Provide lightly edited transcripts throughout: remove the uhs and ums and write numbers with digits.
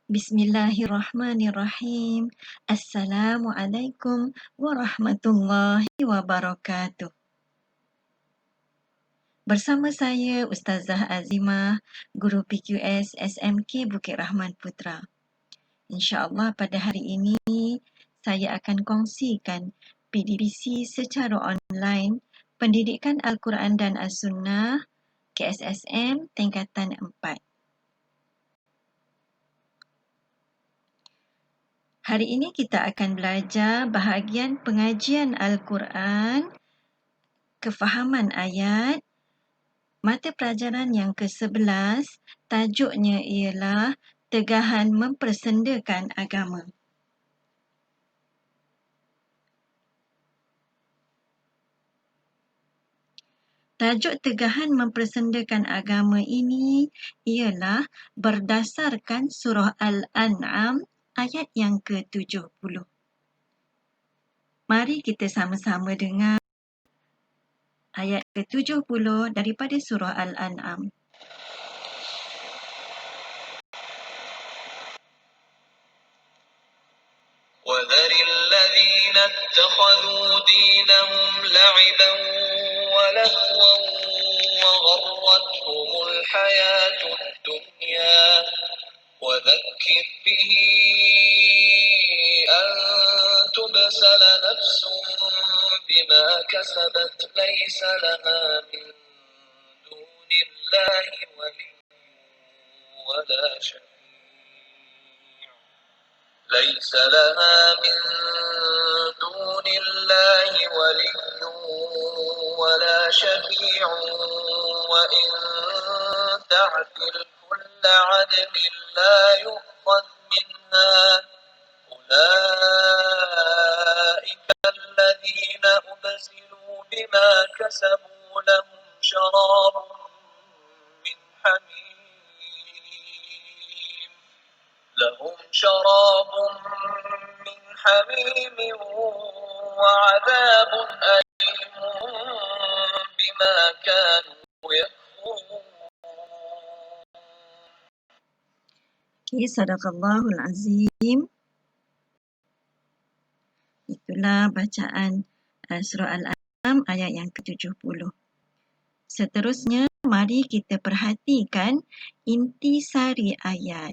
Bismillahirrahmanirrahim. Assalamualaikum warahmatullahi wabarakatuh. Bersama saya Ustazah Azimah, Guru PQS SMK Bukit Rahman Putra. InsyaAllah pada hari ini saya akan kongsikan PDPC secara online Pendidikan Al-Quran dan As-Sunnah KSSM Tingkatan 4. Hari ini kita akan belajar bahagian pengajian Al-Quran, kefahaman ayat, mata pelajaran yang ke-11, tajuknya ialah Tegahan Mempersendakan Agama. Tajuk Tegahan Mempersendakan Agama ini ialah berdasarkan surah Al-An'am ayat yang ke-70. Mari kita sama-sama dengar ayat ke-70 daripada surah Al-An'am. وذر الذين اتخذوا دينهم لعبا ولهوا وغرتهم الحياة الدنيا وذكر به أن تبسل نفس بما كسبت ليس لها من دون الله ولي ولا شفيع ليس لها من دون الله ولي ولا شفيع وإن تعدل كل عدل لا يؤخذ منها أولئك الذين أبسلوا بما كسبوا لهم شراب من حميم وعذاب أليم بما كانوا يكفرون. Sadaqallahul Azim. Itulah bacaan surah Al-An'am ayat yang ke-70. Seterusnya, mari kita perhatikan intisari ayat.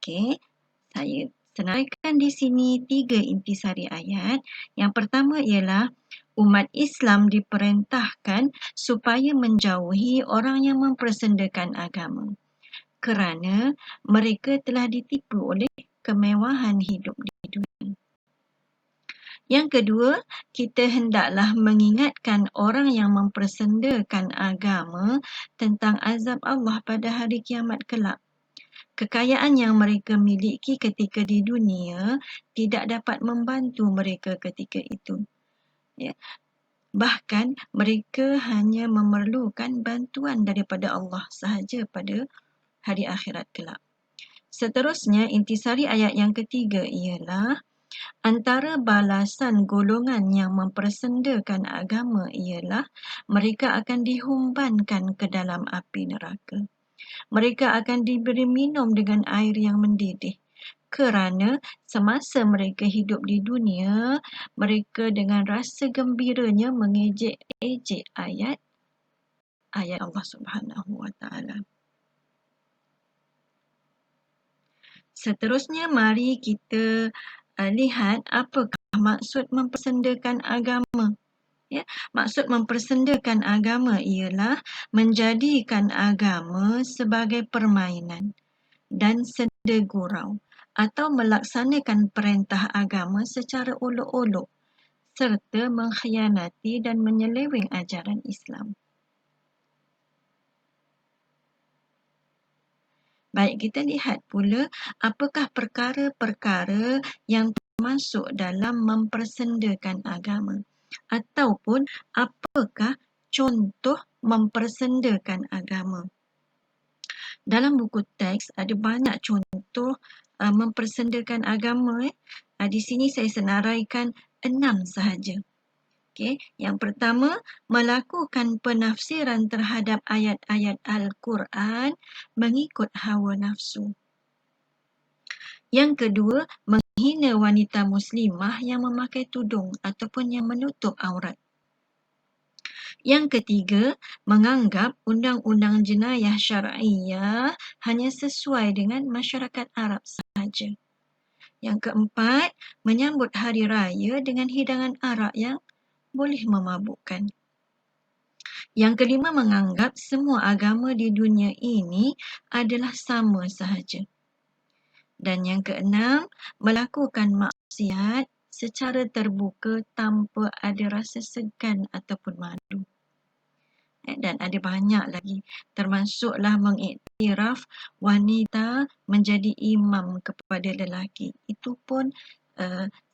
Okey, saya senaraikan di sini 3 intisari ayat. Yang pertama ialah umat Islam diperintahkan supaya menjauhi orang yang mempersendakan agama kerana mereka telah ditipu oleh kemewahan hidup di dunia. Yang kedua, kita hendaklah mengingatkan orang yang mempersendakan agama tentang azab Allah pada hari kiamat kelak. Kekayaan yang mereka miliki ketika di dunia tidak dapat membantu mereka ketika itu. Ya. Bahkan mereka hanya memerlukan bantuan daripada Allah sahaja pada hari akhirat kelak. Seterusnya, intisari ayat yang ketiga ialah antara balasan golongan yang mempersendakan agama ialah mereka akan dihumbankan ke dalam api neraka. Mereka akan diberi minum dengan air yang mendidih kerana semasa mereka hidup di dunia, mereka dengan rasa gembiranya mengejek-ejek ayat Allah Subhanahu wa taala. Seterusnya, mari kita lihat apakah maksud mempersendakan agama. Ya, maksud mempersendakan agama ialah menjadikan agama sebagai permainan dan senda gurau atau melaksanakan perintah agama secara olok-olok serta mengkhianati dan menyeleweng ajaran Islam. Baik, kita lihat pula apakah perkara-perkara yang termasuk dalam mempersendakan agama ataupun apakah contoh mempersendakan agama. Dalam buku teks ada banyak contoh mempersendakan agama. Di sini saya senaraikan 6 sahaja. Okay. Yang pertama, melakukan penafsiran terhadap ayat-ayat Al-Quran mengikut hawa nafsu. Yang kedua, menghina wanita muslimah yang memakai tudung ataupun yang menutup aurat. Yang ketiga, menganggap undang-undang jenayah syar'iyah hanya sesuai dengan masyarakat Arab sahaja. Yang keempat, menyambut hari raya dengan hidangan arak yang boleh memabukkan. Yang kelima, menganggap semua agama di dunia ini adalah sama sahaja. Dan yang keenam, melakukan maksiat secara terbuka tanpa ada rasa segan ataupun malu. Dan ada banyak lagi, termasuklah mengiktiraf wanita menjadi imam kepada lelaki. Itu pun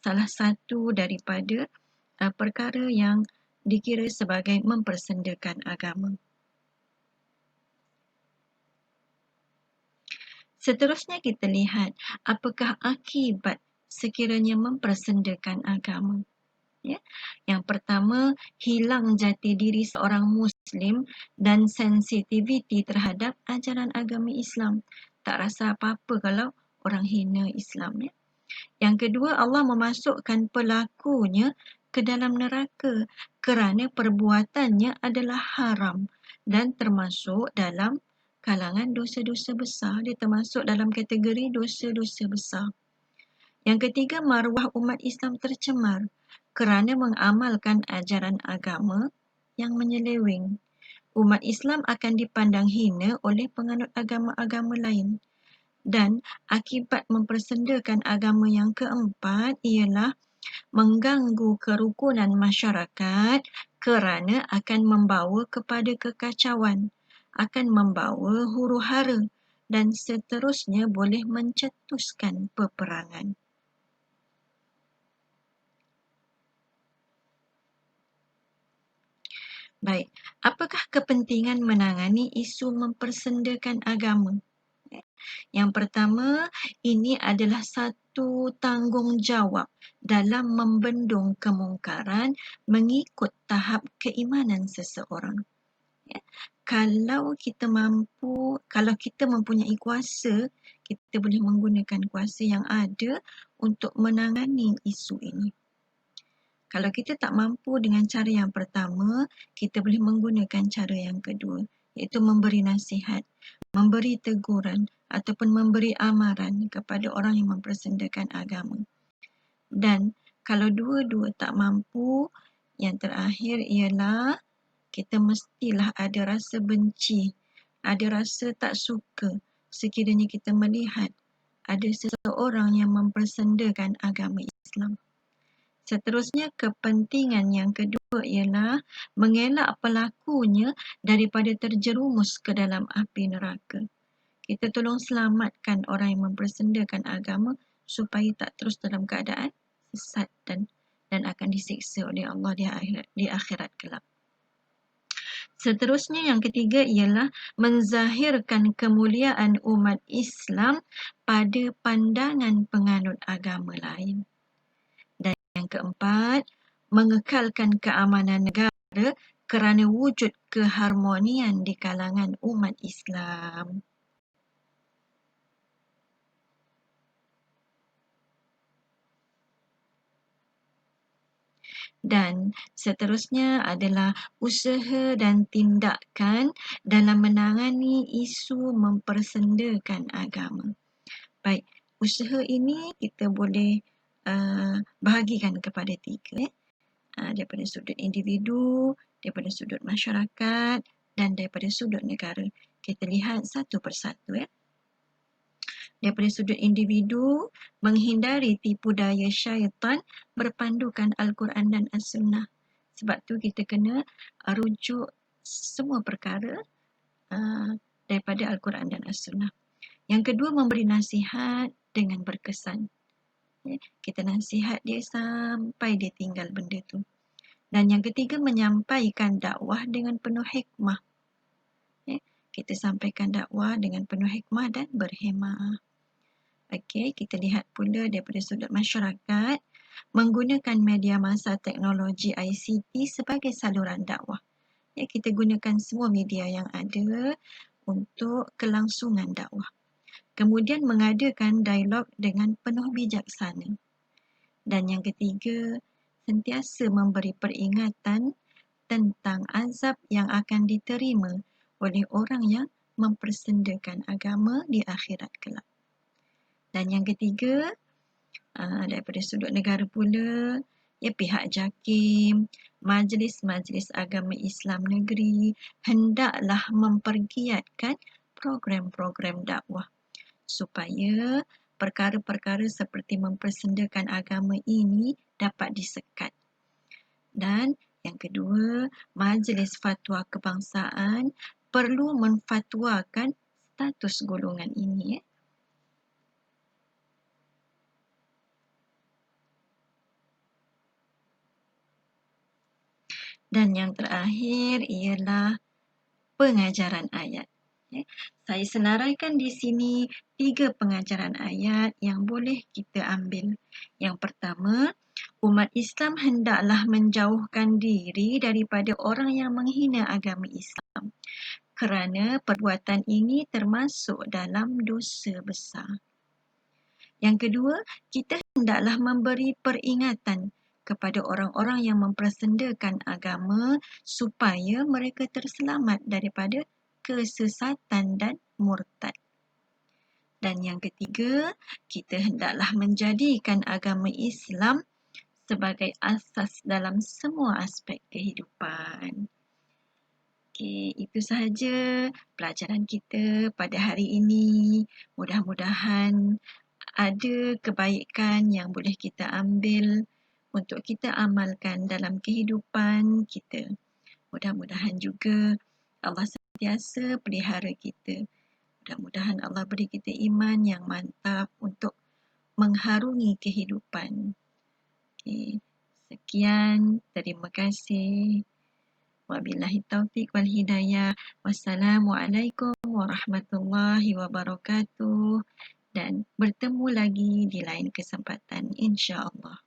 salah satu daripada perkara yang dikira sebagai mempersendakan agama. Seterusnya kita lihat apakah akibat sekiranya mempersendakan agama. Ya. Yang pertama, hilang jati diri seorang Muslim dan sensitiviti terhadap ajaran agama Islam. Tak rasa apa-apa kalau orang hina Islam. Ya. Yang kedua, Allah memasukkan pelakunya ke dalam neraka kerana perbuatannya adalah haram dan termasuk dalam kalangan dosa-dosa besar. Dia termasuk dalam kategori dosa-dosa besar. Yang ketiga, maruah umat Islam tercemar kerana mengamalkan ajaran agama yang menyeleweng. Umat Islam akan dipandang hina oleh penganut agama-agama lain. Dan akibat mempersendakan agama yang keempat ialah mengganggu kerukunan masyarakat kerana akan membawa kepada kekacauan, akan membawa huru-hara dan seterusnya boleh mencetuskan peperangan. Baik, apakah kepentingan menangani isu mempersendakan agama? Yang pertama, ini adalah satu tanggungjawab dalam membendung kemungkaran mengikut tahap keimanan seseorang. Ya. Kalau kita mempunyai kuasa, kita boleh menggunakan kuasa yang ada untuk menangani isu ini. Kalau kita tak mampu dengan cara yang pertama, kita boleh menggunakan cara yang kedua, iaitu memberi nasihat, memberi teguran ataupun memberi amaran kepada orang yang mempersendakan agama. Dan kalau dua-dua tak mampu, yang terakhir ialah kita mestilah ada rasa benci, ada rasa tak suka sekiranya kita melihat ada seseorang yang mempersendakan agama Islam. Seterusnya, kepentingan yang kedua ialah mengelak pelakunya daripada terjerumus ke dalam api neraka. Kita tolong selamatkan orang yang mempersendakan agama supaya tak terus dalam keadaan sesat dan akan disiksa oleh Allah di akhirat kelak. Seterusnya, yang ketiga ialah menzahirkan kemuliaan umat Islam pada pandangan penganut agama lain. Dan yang keempat, mengekalkan keamanan negara kerana wujud keharmonian di kalangan umat Islam. Dan seterusnya adalah usaha dan tindakan dalam menangani isu mempersendakan agama. Baik, usaha ini kita boleh bahagikan kepada tiga. Daripada sudut individu, daripada sudut masyarakat dan daripada sudut negara. Kita lihat satu persatu. Daripada sudut individu, menghindari tipu daya syaitan berpandukan Al-Quran dan As-Sunnah. Sebab tu kita kena rujuk semua perkara daripada Al-Quran dan As-Sunnah. Yang kedua, memberi nasihat dengan berkesan. Kita nasihat dia sampai dia tinggal benda tu. Dan yang ketiga, menyampaikan dakwah dengan penuh hikmah. Kita sampaikan dakwah dengan penuh hikmah dan berhemah. Okey, kita lihat pula daripada sudut masyarakat, menggunakan media masa teknologi ICT sebagai saluran dakwah. Kita gunakan semua media yang ada untuk kelangsungan dakwah. Kemudian mengadakan dialog dengan penuh bijaksana. Dan yang ketiga, sentiasa memberi peringatan tentang azab yang akan diterima oleh orang yang mempersendakan agama di akhirat kelak. Dan yang ketiga, daripada sudut negara pula, pihak JAKIM, Majlis-Majlis Agama Islam Negeri hendaklah mempergiatkan program-program dakwah supaya perkara-perkara seperti mempersendakan agama ini dapat disekat. Dan yang kedua, Majlis Fatwa Kebangsaan perlu menfatwakan status golongan ini. Dan yang terakhir ialah pengajaran ayat. Saya senaraikan di sini 3 pengajaran ayat yang boleh kita ambil. Yang pertama, umat Islam hendaklah menjauhkan diri daripada orang yang menghina agama Islam kerana perbuatan ini termasuk dalam dosa besar. Yang kedua, kita hendaklah memberi peringatan kepada orang-orang yang mempersendakan agama supaya mereka terselamat daripada kesesatan dan murtad. Dan yang ketiga, kita hendaklah menjadikan agama Islam sebagai asas dalam semua aspek kehidupan. Okey, itu sahaja pelajaran kita pada hari ini. Mudah-mudahan ada kebaikan yang boleh kita ambil untuk kita amalkan dalam kehidupan kita. Mudah-mudahan juga Allah sentiasa pelihara kita. Mudah-mudahan Allah beri kita iman yang mantap untuk mengharungi kehidupan. Okay. Sekian, terima kasih. Wabillahi taufiq wal hidayah. Wassalamualaikum warahmatullahi wabarakatuh. Dan bertemu lagi di lain kesempatan, insya-Allah.